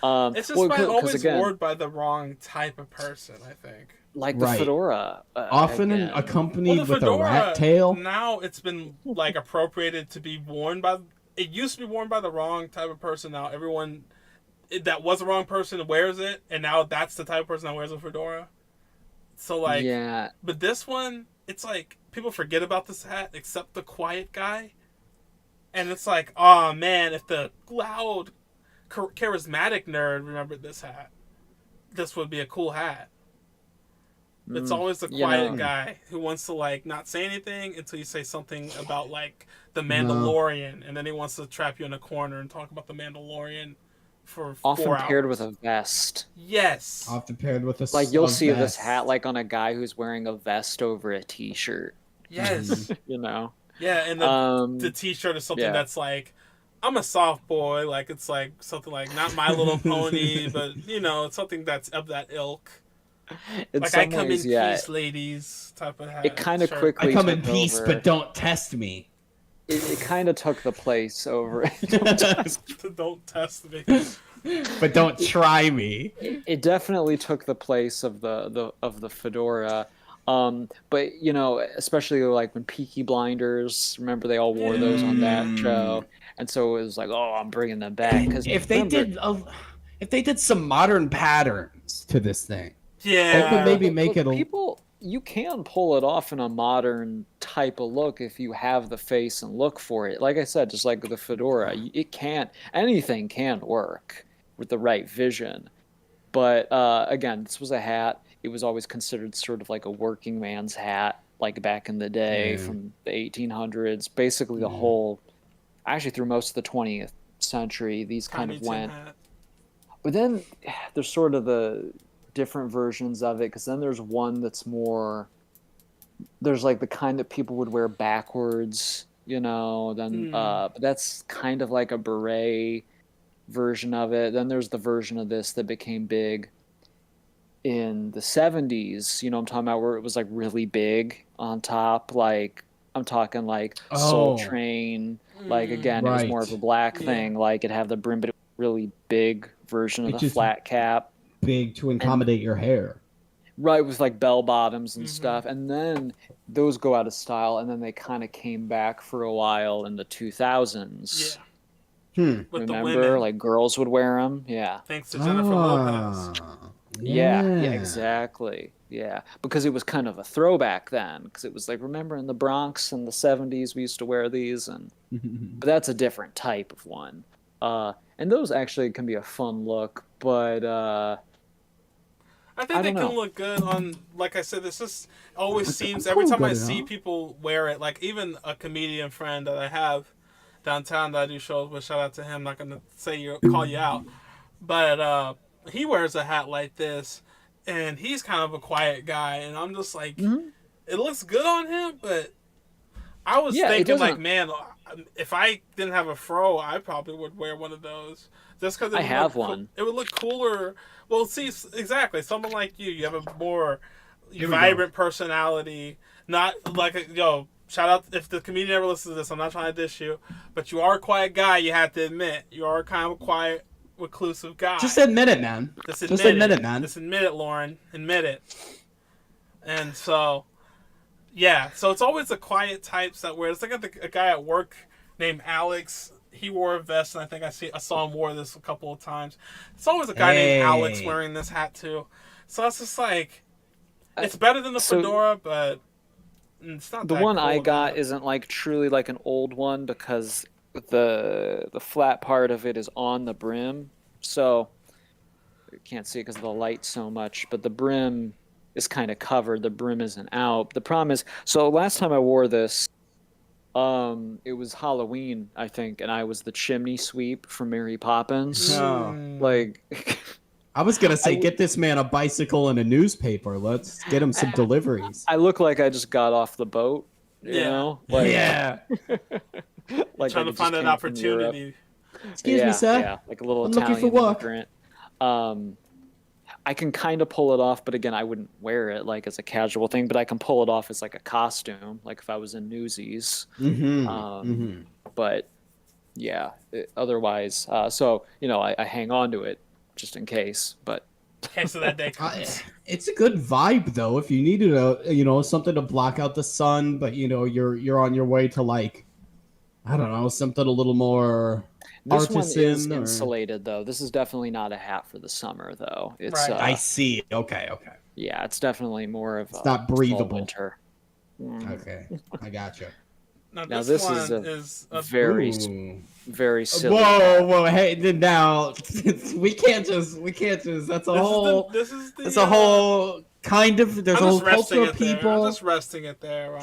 It's just always worn by the wrong type of person, I think. Like the fedora. Often accompanied with a rat tail. Now it's been like appropriated to be worn by... It used to be worn by the wrong type of person. Now everyone that was the wrong person wears it, and now that's the type of person that wears a fedora. So like... Yeah. But this one, it's like, people forget about this hat except the quiet guy. And it's like, oh man, if the loud, charismatic nerd remembered this hat, this would be a cool hat. It's always the quiet guy who wants to like not say anything until you say something about like the Mandalorian, and then he wants to trap you in a corner and talk about the Mandalorian for often 4 paired hours. with a vest. Yes. Often paired with a Like you'll a see this vest. hat like on a guy who's wearing a vest over a t-shirt. Yes. You know. Yeah, and the t-shirt is something that's like, I'm a soft boy. Like it's like something like not My Little Pony, but it's something that's of that ilk. In like some I come ways, in yeah, peace, ladies, type of hat. it kind of shirt. quickly. I come in took peace, over. but don't test me. It kind of took the place over. Don't test me. But don't try me. It definitely took the place of the fedora. But especially like when Peaky Blinders, remember they all wore those on that show, and so it was like, oh, I'm bringing them back. Because if they did some modern patterns to this thing, yeah, they could maybe make it people. You can pull it off in a modern type of look if you have the face and look for it. Like I said, just like the fedora, anything can work with the right vision. But again, this was a hat. It was always considered sort of like a working man's hat, like back in the day from the 1800s. Basically, the whole, actually through most of the 20th century, these kind of went. But then there's sort of the different versions of it, because then there's one that's more, there's like the kind that people would wear backwards, then but that's kind of like a beret version of it. Then there's the version of this that became big in the 70s, I'm talking about, where it was like really big on top, like I'm talking like Soul Train, like again it was more of a black thing, like it'd have the brim, but really big version of the flat cap, big to accommodate your hair, right, with like bell bottoms and stuff. And then those go out of style, and then they kind of came back for a while in the 2000s. Remember, like girls would wear them. Thanks to Jennifer Lopez. Yeah, exactly. Yeah, because it was kind of a throwback then, because it was like, remember in the Bronx in the 70s we used to wear these, and but that's a different type of one. And those actually can be a fun look, but I think they can look good on, like I said, this just always seems, every time I see people wear it, like even a comedian friend that I have downtown that I do shows with, shout out to him, not going to call you out, but he wears a hat like this, and he's kind of a quiet guy, and I'm just like, it looks good on him, but I was thinking like, man, if I didn't have a fro, I probably would wear one of those. Just because I have one. It would look cooler. Well, see, exactly. Someone like you have a more vibrant personality. Not like, shout out, if the comedian ever listens to this, I'm not trying to dish you, but you are a quiet guy, you have to admit. You are kind of a quiet, reclusive guy. Just admit it, man. Just admit it, man. Just admit it, Lauren. Admit it. And so, yeah. So it's always the quiet types that wear. It's like a guy at work named Alex. He wore a vest, and I think I saw him wear this a couple of times. It's always a guy named Alex wearing this hat too. So it's just like, it's better than the fedora, but it's not. The one I got isn't like truly like an old one, because the flat part of it is on the brim, so you can't see it because of the light so much. But the brim is kind of covered. The brim isn't out. The problem is, so last time I wore this, it was Halloween, I think, and I was the chimney sweep from Mary Poppins. Like, I was gonna say, get this man a bicycle and a newspaper. Let's get him some deliveries. I look like I just got off the boat. You know? Like, like trying to find an opportunity. Excuse me, sir. Yeah, like a little I'm Italian looking for work. immigrant. I can kind of pull it off, but again, I wouldn't wear it like as a casual thing, but I can pull it off as like a costume, like if I was in Newsies. But yeah, otherwise, so, I hang on to it just in case, but. Okay, so that day comes. It's a good vibe though. If you needed something to block out the sun, but you're on your way to, like, I don't know, something a little more. This one is insulated, though. This is definitely not a hat for the summer, though. It's I see. Okay. Yeah, it's definitely more of. It's not breathable. Winter. Okay, I gotcha. Now this is a very silly. Whoa! Hey, now we can't just. That's a whole. It's a whole kind of. There's a whole culture of people. I'm just resting it there.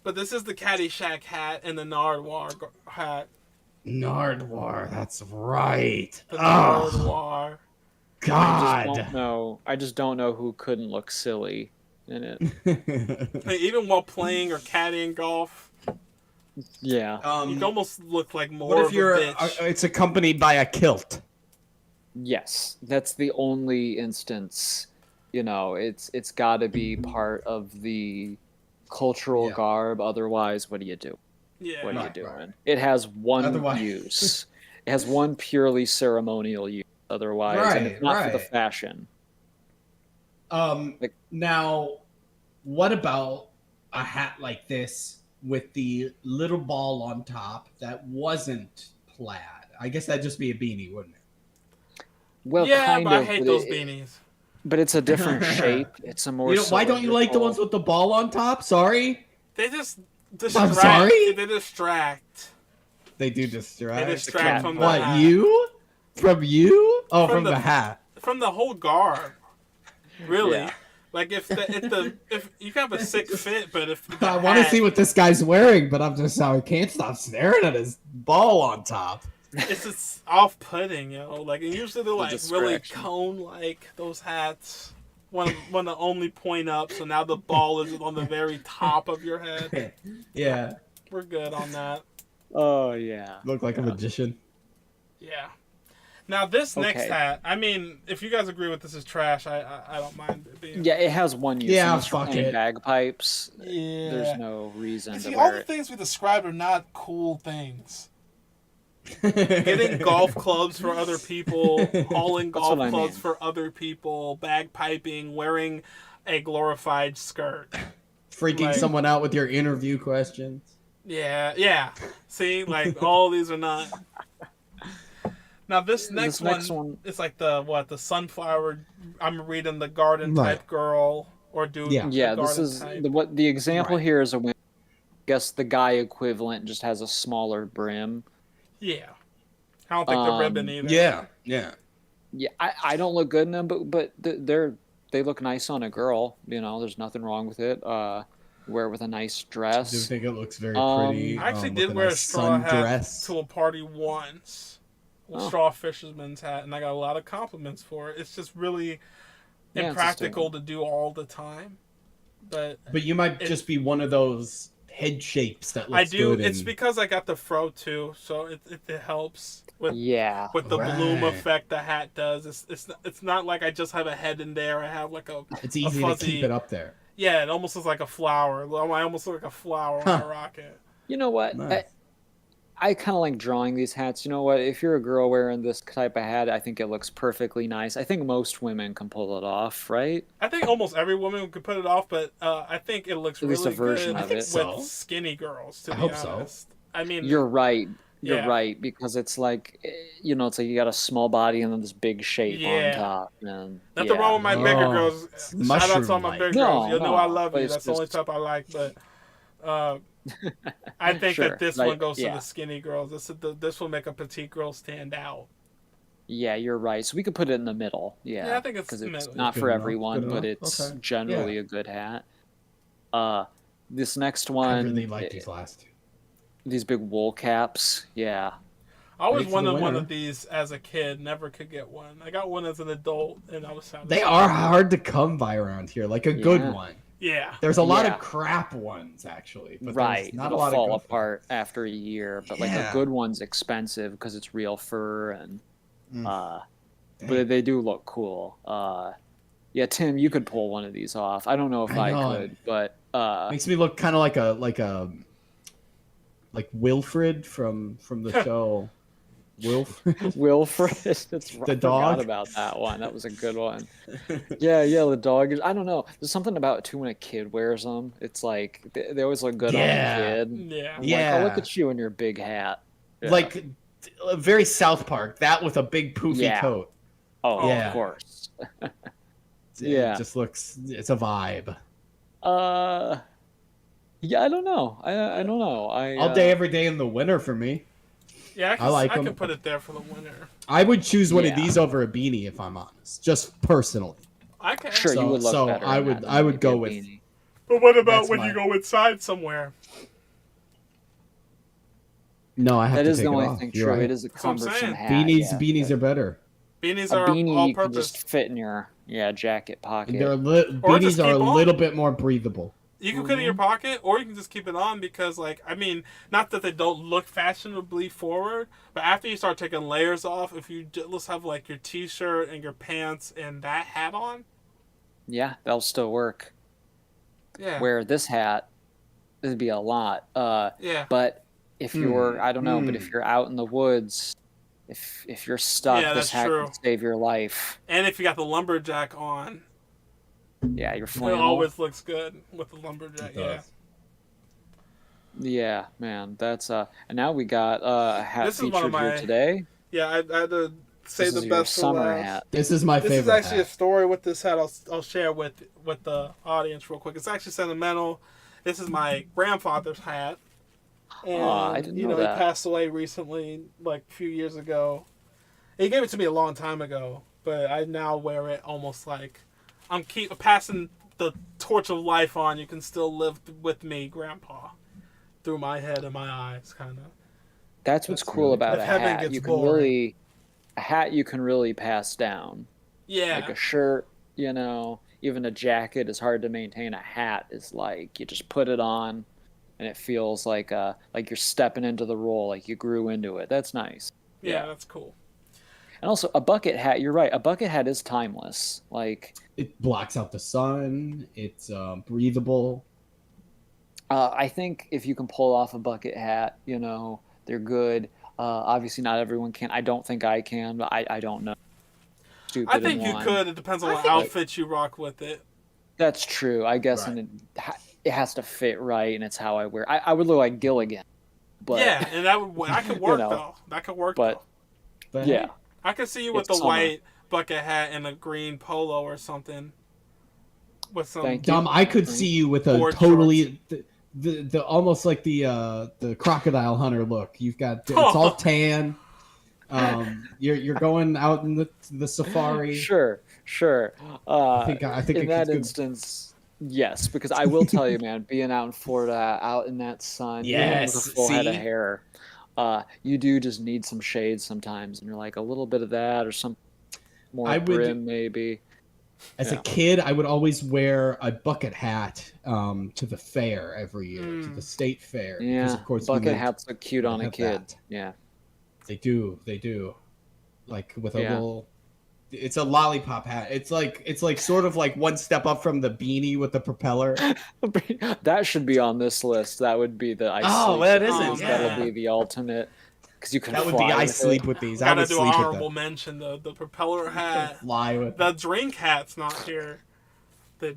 But this is the Caddyshack hat and the Nardwuar hat. Nardwar, that's right. The Oh, Nardwar. God. I just don't know who couldn't look silly in it. Like, even while playing or caddying golf, Yeah. you almost look like more What if of you're? a bitch. It's accompanied by a kilt. Yes, that's the only instance. You know, it's got to be part of the cultural garb. Otherwise, what do you do? Yeah. What are you doing? It has one use. It has one purely ceremonial use. Otherwise, and it's not for the fashion. Now, what about a hat like this with the little ball on top that wasn't plaid? I guess that'd just be a beanie, wouldn't it? Well, yeah, kind but of. I hate those beanies. But it's a different shape. It's a more. Why don't you like the ones with the ball on top? Sorry. They just distract. I'm sorry. They distract. They do distract. They distract from the hat. You? From you? Oh, from the hat. From the whole garb. Really. Yeah. Like if you have a sick fit, but if I want to see what this guy's wearing, but I can't stop staring at his ball on top. It's just off-putting, you know. Like, and usually they're like really cone-like, those hats. Want to only point up, so now the ball is on the very top of your head. Yeah. We're good on that. Oh yeah. Look like a magician. Yeah. Now this next hat, I mean, if you guys agree with this is trash, I don't mind it being. Yeah, it has one use. Yeah, fuck it. Bagpipes. Yeah. There's no reason to all wear the it. things we described are not cool things. Getting golf clubs for other people, hauling golf clubs for other people, bagpiping, wearing a glorified skirt. Freaking someone out with your interview questions. Yeah. See, like, all these are not. Now this next one is like the sunflower. I'm reading the garden type girl or dude. Yeah, this is the example here is I guess the guy equivalent just has a smaller brim. Yeah, I don't think the ribbon either. Yeah. I don't look good in them, but they look nice on a girl. You know, there's nothing wrong with it. Wear it with a nice dress. I do think it looks very pretty. I actually did wear a straw hat to a party once. Straw fisherman's hat, and I got a lot of compliments for it. It's just really impractical to do all the time. But you might just be one of those head shapes that looks I do. good It's because I got the fro too, so it helps with with the bloom effect the hat does. It's not like I just have a head in there. I have like it's easy to keep it up there. Yeah, it almost looks like a flower. I almost look like a flower on a rocket. You know what? Nice. I kind of like drawing these hats. You know what? If you're a girl wearing this type of hat, I think it looks perfectly nice. I think most women can pull it off, right? I think almost every woman could put it off, but I think it looks really good with skinny girls, to be honest. I mean, you're right. You're right, because it's like, you know, it's like you got a small body and then this big shape on top. And, nothing wrong with my bigger girls. Shout out to all my big girls. You know I love you. That's the only type I like, but... I think that this one goes to the skinny girls. This will make a petite girl stand out. Yeah, you're right. So we could put it in the middle. Yeah, I think it's not for everyone, but it's generally a good hat. This next one, I really like these last two. These big wool caps. Yeah. I always wanted one of these as a kid. Never could get one. I got one as an adult, and I was sad. They are hard to come by around here. Like a good one. Yeah. There's a lot of crap ones, actually. But not a lot fall apart after a year. But like a good one's expensive because it's real fur, and but they do look cool. Yeah, Tim, you could pull one of these off. I don't know if I could, but makes me look kind of like Wilfred from the show. Wilfred. That's right. The dog. I forgot about that one. That was a good one. Yeah, the dog. I don't know. There's something about it too when a kid wears them. It's like they always look good on a kid. Yeah. Like, oh, look at you in your big hat. Yeah. Like very South Park. That with a big poofy coat. Oh, of course. It just looks. It's a vibe. Yeah, I don't know. I don't know. All day, every day in the winter for me. Yeah, I can put it there for the winter. I would choose one of these over a beanie if I'm honest, just personally. I can. Sure, you would look better. I would go with. Beanie. But what about when you go inside somewhere? No, I have That to is take the it only off. thing You're true. right. It is a what I'm cumbersome saying. hat. Beanies yeah. are better. Beanies A are beanie all you can purpose. just fit in your jacket pocket. They're Or just beanies are a keep on. little bit more breathable. You can put it in your pocket, or you can just keep it on because, like, I mean, not that they don't look fashionably forward, but after you start taking layers off, if you just have, like, your t-shirt and your pants and that hat on. Yeah, that'll still work. Yeah. Where this hat, it'd be a lot. Yeah. But if you're, I don't know, but if you're out in the woods, if you're stuck, Yeah, this that's hat true. can save your life. And if you got the lumberjack on, Yeah, you're it flannel. always looks good with the lumberjack. It Yeah. does. Yeah, man, that's and now we got a hat This is one featured of my- here today. Yeah, I had to say This the is your best for summer last. hat. This is my This favorite is actually hat. a story with this hat I'll share with the audience real quick. It's actually sentimental. This is my grandfather's hat. And, I didn't know he that. passed away recently, like a few years ago. He gave it to me a long time ago, but I now wear it almost like I'm passing the torch of life on. You can still live with me, Grandpa, through my head and my eyes, kind of. That's what's That's cool really about cool. a If heaven hat. gets You can boring. really a hat you can really pass down. Yeah. Like a shirt, even a jacket is hard to maintain. A hat is like you just put it on and it feels like you're stepping into the role, like you grew into it. That's nice. Yeah, that's cool. And also a bucket hat, you're right. A bucket hat is timeless. Like It blocks out the sun. It's breathable. I think if you can pull off a bucket hat, they're good. Obviously not everyone can. I don't think I can, but I don't know. Stupid I think in you one. could. It depends on what outfit you rock with it. That's true. I guess Right. and it has to fit right, and it's how I wear. I would look like Gilligan. But Yeah, and that could work though. That could work but- though. But yeah. I could see you with It's the summer. white bucket hat and a green polo or something. With some Thank you. Dom, I could see you with a Board totally the almost like the crocodile hunter look. You've got it's all tan. You're going out in the safari. Sure. I think in it that could- instance, yes, because I will tell you, man, being out in Florida, out in that sun, even with a Yes, full head of see? hair, you do just need some shade sometimes, and you're like a little bit of that or some more I would- brim maybe. As a Yeah. kid, I would always wear a bucket hat to the fair every year, to the state fair. Yeah, because of course we bucket lived- hats look cute on a have kid. that. Yeah, They do. Like with a Yeah. little. It's a lollipop hat. It's like sort of like one step up from the beanie with the propeller. that should be on this list. That would be the Oh, that isn't, isn't. That'll yeah. be the ultimate because you can. That would fly be I with it. sleep with these. I Gotta would do sleep with honorable them. mention the propeller hat. Fly with. The drink hat's not here. The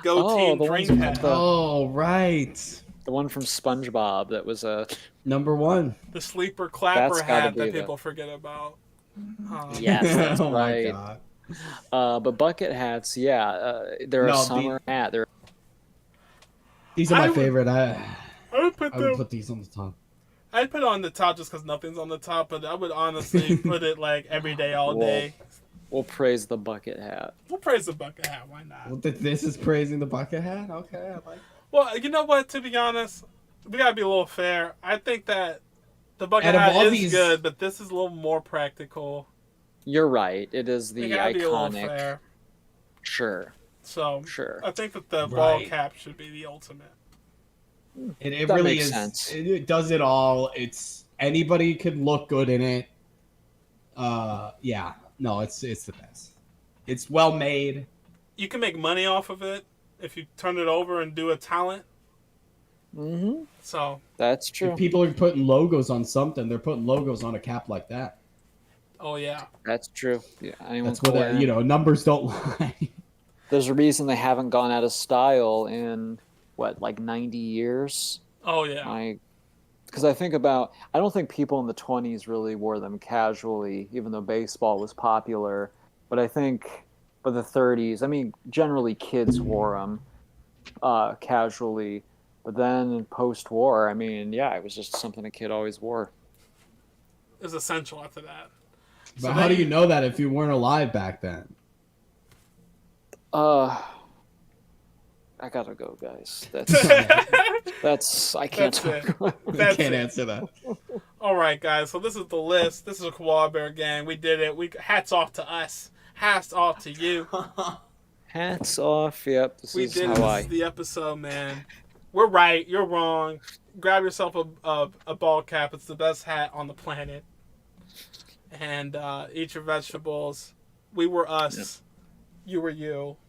Go Oh, Team the drink ones hat. with the- Oh right, The one from SpongeBob that was a number one. The sleeper clapper That's gotta hat that be the- people forget about. yes, that's oh right. my god. But bucket hats, they're a No, summer hat. They're These are my I would- favorite. I would put I would them. put these on the top. I'd put it on the top just because nothing's on the top, but I would honestly put it like every day, all Whoa. day. we'll praise the bucket hat. We'll praise the bucket hat. Why not? Well, this is praising the bucket hat. Okay, I like. Well, you know what? To be honest, we gotta be a little fair. I think that the bucket Out of hat all is these- good, but this is a little more practical. You're right. It is We the gotta be a little iconic. fair. Sure. So I think that the ball Right. cap should be the ultimate. It That really makes is. sense. It does it all. It's anybody could look good in it. Yeah. No, it's the best. It's well made. You can make money off of it if you turn it over and do a talent. Mm-hmm. So That's true. If people are putting logos on something, they're putting logos on a cap like that. oh yeah. That's true. Yeah, That's what numbers don't lie. There's a reason they haven't gone out of style in like 90 years. Oh yeah. Because I don't think people in the 20s really wore them casually, even though baseball was popular. But I think by the 30s, generally kids wore them casually. But then post-war, it was just something a kid always wore. It was essential after that. But So how then do you know that if you weren't alive back then? I gotta go, guys. I can't That's it. talk. I That's can't it. answer that. All right, guys. So this is the list. This is a Koala Bear gang. We did it. Hats off to us. Hats off to you. Hats off. Yep. This is the episode, man. We're right. You're wrong. Grab yourself a ball cap. It's the best hat on the planet. And eat your vegetables. We were us. Yep. You were you.